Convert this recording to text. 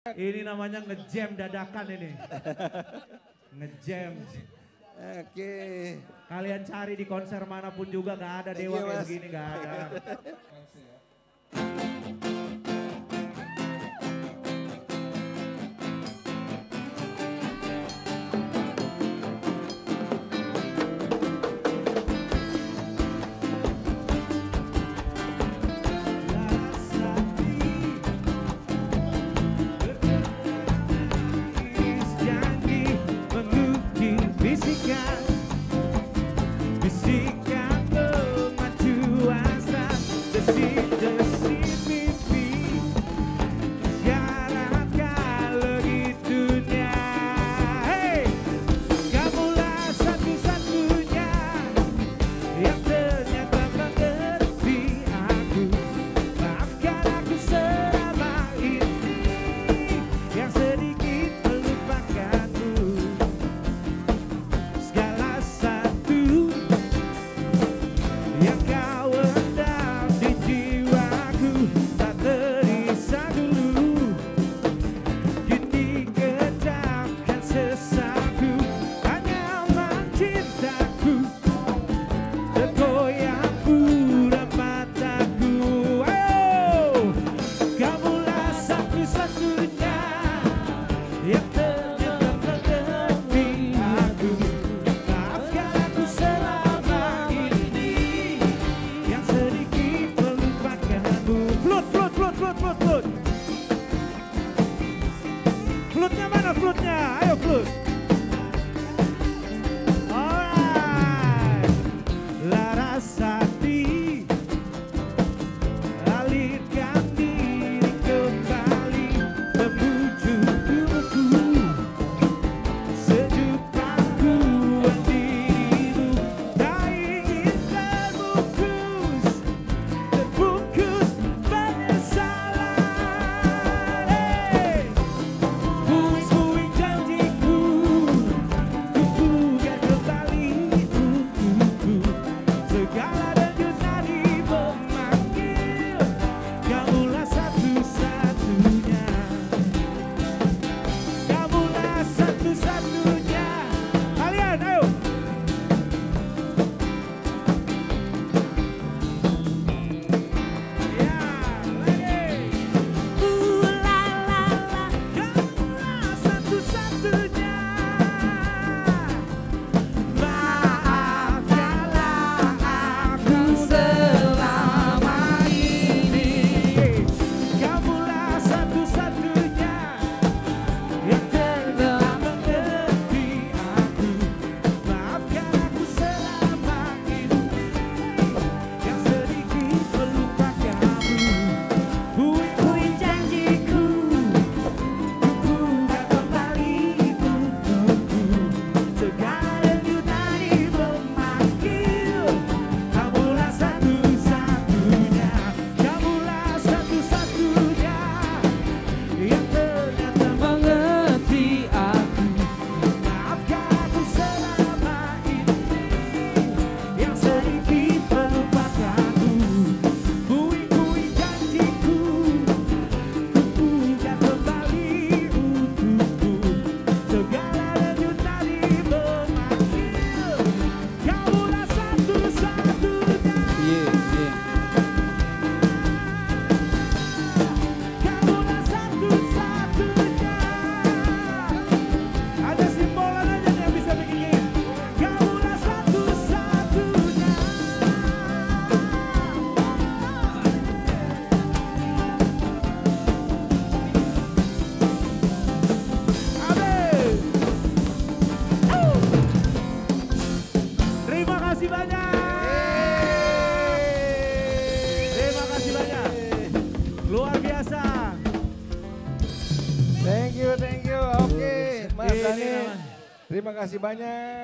Ini namanya ngejam dadakan ini. Ngejam. Oke. Kalian cari di konser manapun juga gak ada Dewa kayak begini, gak ada. Bisikan memacu hasrat, desir-desir mimpi, syaratkan legitunya. Hey, kamulah satu-satunya yang ternyata mengerti aku. Maafkan aku selama ini yang sedikit melupakanmu. Segala satu yang kau endam di jiwaku tak terisa dulu. Kini kejamkan sesaku, anyaman cintaku tergoyang buram mataku. Oh, kamulah satu-satunya yang ternyata mengerti aku. Maafkan aku selama ini yang sedikit melupakanmu. Flut. Flutnya mana flutnya? Ayo flut. Alright. Larasati, alirkan diri kembali membujuk tubuhku. Sejuk pangkuan dirimu, tak ingin terbungkus penyesalan. Hey, puing-puing janjiku, ku pugar kembali untukku. Segala denyut nadi memanggil, kamulah satu-satunya. Kamulah satu-satunya. Kalian ayo. Ya, lagi. La la la. Kamulah satu-satunya. Maafkanlah aku selama ini. Kamulah satu-satunya yang telah mengerti aku. Maafkan aku selama ini yang sedikit melupakanmu. Puing-puing janjiku, ku pugar kembali untukku. Segala denyut nadi memanggil, kamulah satu-satunya. Kamulah satu-satunya yang ternyata mengerti aku. Maafkan aku selama ini yang sedikit melupakanmu. Puing-puing janjiku, ku pugar kembali untukku. Segala denyut nadi memanggil, kamulah satu-satunya. Kamulah satu-satunya. Ada simbolan aja yang bisa bikin. Kamulah satu-satunya. Amin. Terima kasih banyak. Terima kasih banyak. Luar biasa. Thank you. Oke, Mas Ini Dani. namanya. Terima kasih banyak.